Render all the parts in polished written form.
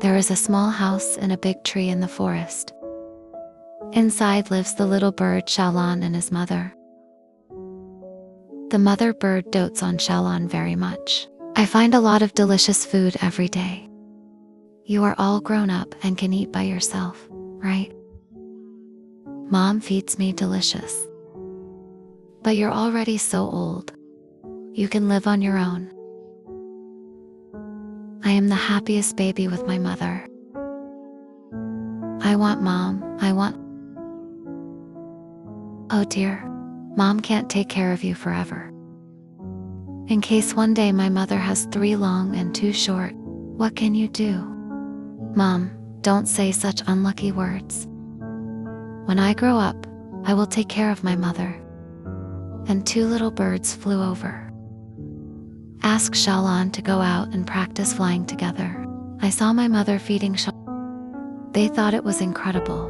There is a small house in a big tree in the forest. Inside lives the little bird Xiaolan and his mother. The mother bird dotes on Xiaolan very much. I find a lot of delicious food every day. You are all grown up and can eat by yourself, right? Mom feeds me delicious. But you're already so old. You can live on your own. I am the happiest baby with my mother. I want Mom, Oh dear, Mom can't take care of you forever. In case one day my mother has 3 long and 2 short, what can you do? Mom, don't say such unlucky words. When I grow up, I will take care of my mother. And 2 little birds flew over. Ask Xiaolan to go out and practice flying together. I saw my mother feeding Xiaolan. They thought it was incredible.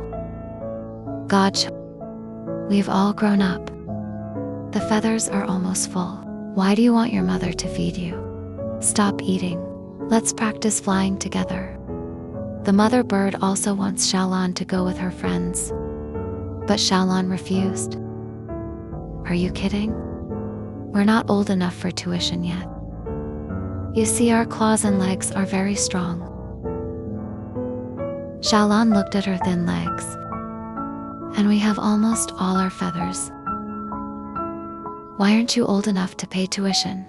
God, we've all grown up. The feathers are almost full. Why do you want your mother to feed you? Stop eating. Let's practice flying together. The mother bird also wants Xiaolan to go with her friends. But Xiaolan refused. Are you kidding? We're not old enough for tuition yet. You see, our claws and legs are very strong. Xiaolan looked at her thin legs. And we have almost all our feathers. Why aren't you old enough to pay tuition?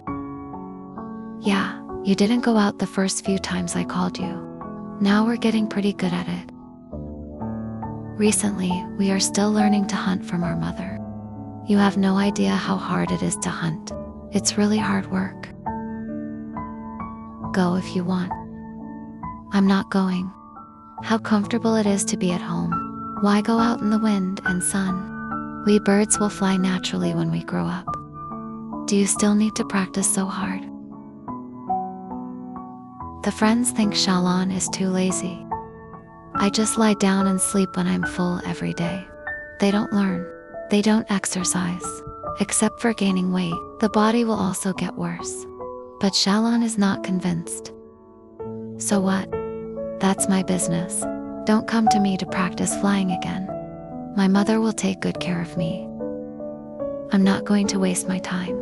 Yeah, you didn't go out the first few times I called you. Now we're getting pretty good at it. Recently, we are still learning to hunt from our mother. You have no idea how hard it is to hunt. It's really hard work. Go if you want. I'm not going. How comfortable it is to be at home. Why go out in the wind and sun? We birds will fly naturally when we grow up. Do you still need to practice so hard? The friends think Xiaolan is too lazy. I just lie down and sleep when I'm full every day. They don't learn. They don't exercise. Except for gaining weight, the body will also get worse. But Xiaolan is not convinced. So what? That's my business. Don't come to me to practice flying again. My mother will take good care of me. I'm not going to waste my time.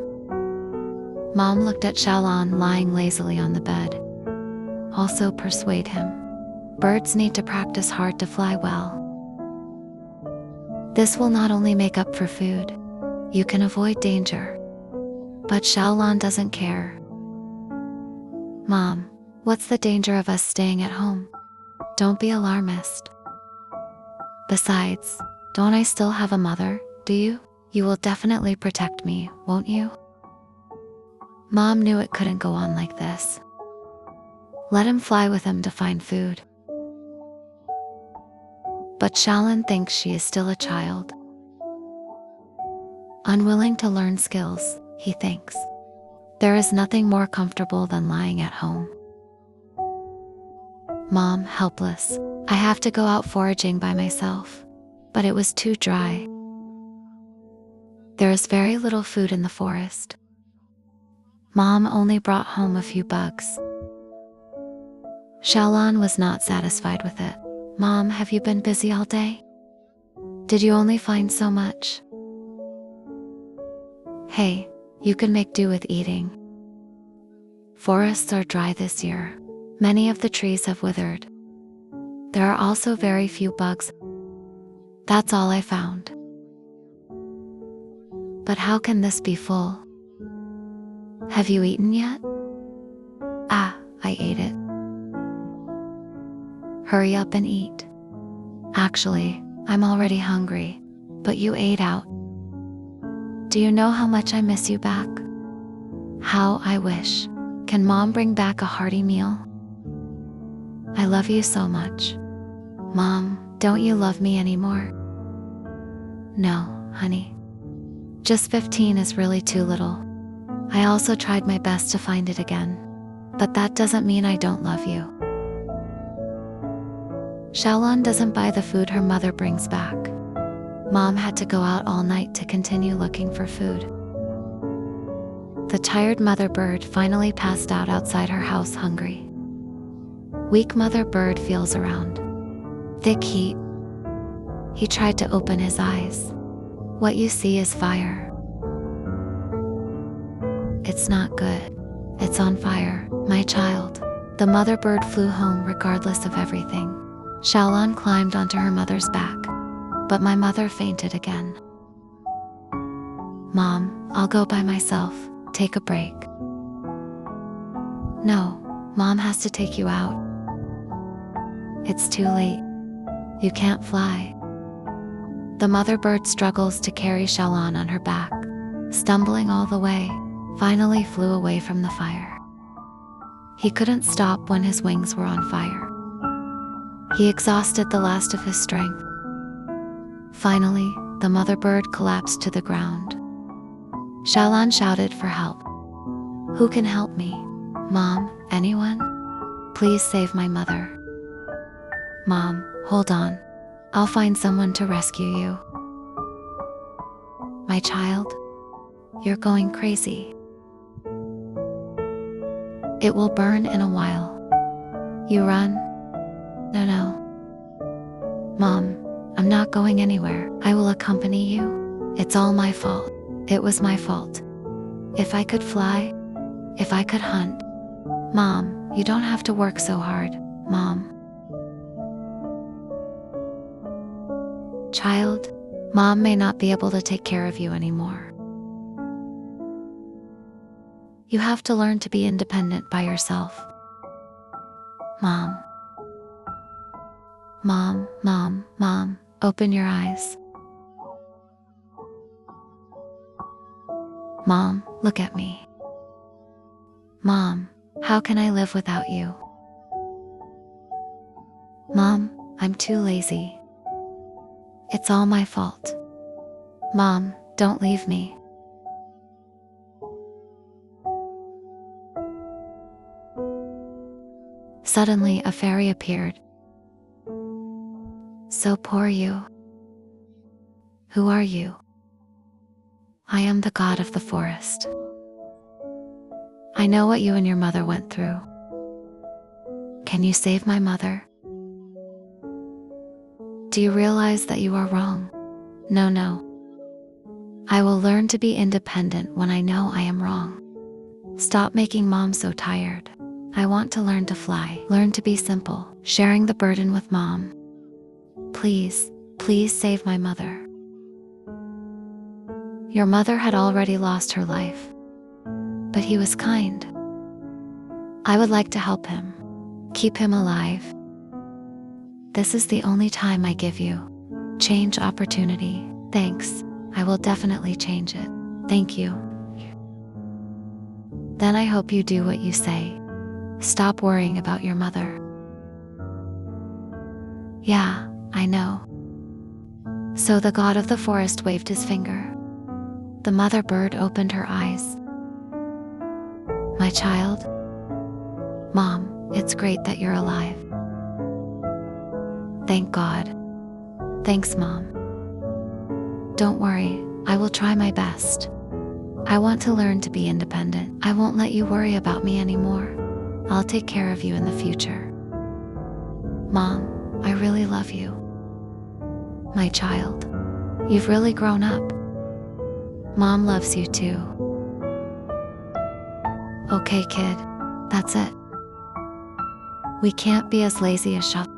Mom looked at Xiaolan lying lazily on the bed. Also persuade him. Birds need to practice hard to fly well. This will not only make up for food. You can avoid danger. But Xiaolan doesn't care. Mom, what's the danger of us staying at home? Don't be alarmist. Besides, don't I still have a mother, do you? You will definitely protect me, won't you? Mom knew it couldn't go on like this. Let him fly with him to find food. But Xiaolan thinks she is still a child. Unwilling to learn skills, he thinks. There is nothing more comfortable than lying at home. Mom, helpless. I have to go out foraging by myself. But it was too dry. There is very little food in the forest. Mom only brought home a few bugs. Xiaolan was not satisfied with it. Mom, have you been busy all day? Did you only find so much? Hey, you can make do with eating. Forests are dry this year. Many of the trees have withered. There are also very few bugs. That's all I found. But how can this be full? Have you eaten yet? Ah, I ate it. Hurry up and eat. Actually, I'm already hungry, but you ate out. Do you know how much I miss you back? How I wish. Can Mom bring back a hearty meal? I love you so much. Mom, don't you love me anymore? No, honey. Just 15 is really too little. I also tried my best to find it again. But that doesn't mean I don't love you. Xiaolan doesn't buy the food her mother brings back. Mom had to go out all night to continue looking for food. The tired mother bird finally passed out outside her house hungry. Weak mother bird feels around. Thick heat. He tried to open his eyes. What you see is fire. It's not good. It's on fire, my child. The mother bird flew home regardless of everything. Xiaolan climbed onto her mother's back, but my mother fainted again. Mom, I'll go by myself. Take a break. No, Mom has to take you out. It's too late. You can't fly. The mother bird struggles to carry Xiaolan on her back, stumbling all the way, finally flew away from the fire. He couldn't stop when his wings were on fire. He exhausted the last of his strength. Finally, the mother bird collapsed to the ground. Xiaolan shouted for help. Who can help me? Mom, anyone? Please save my mother. Mom, hold on. I'll find someone to rescue you. My child, you're going crazy. It will burn in a while. You run? No. Mom, I'm not going anywhere. I will accompany you. It's all my fault. It was my fault. If I could fly, if I could hunt. Mom, you don't have to work so hard, Mom. Child, Mom may not be able to take care of you anymore. You have to learn to be independent by yourself. Mom. Mom, open your eyes. Mom, look at me. Mom, how can I live without you? Mom, I'm too lazy. It's all my fault. Mom, don't leave me. Suddenly, a fairy appeared. So poor you. Who are you? I am the god of the forest. I know what you and your mother went through. Can you save my mother? Do you realize that you are wrong? No. I will learn to be independent when I know I am wrong. Stop making Mom so tired. I want to learn to fly, learn to be simple, sharing the burden with Mom. Please save my mother. Your mother had already lost her life, but he was kind. I would like to help him, keep him alive. This is the only time I give you. Change opportunity. Thanks. I will definitely change it. Thank you. Then I hope you do what you say. Stop worrying about your mother. Yeah, I know. So the god of the forest waved his finger. The mother bird opened her eyes. My child? Mom, it's great that you're alive. Thank God. Thanks, Mom. Don't worry, I will try my best. I want to learn to be independent. I won't let you worry about me anymore. I'll take care of you in the future. Mom, I really love you. My child, you've really grown up. Mom loves you too. Okay, kid, that's it. We can't be as lazy as Xiaolan.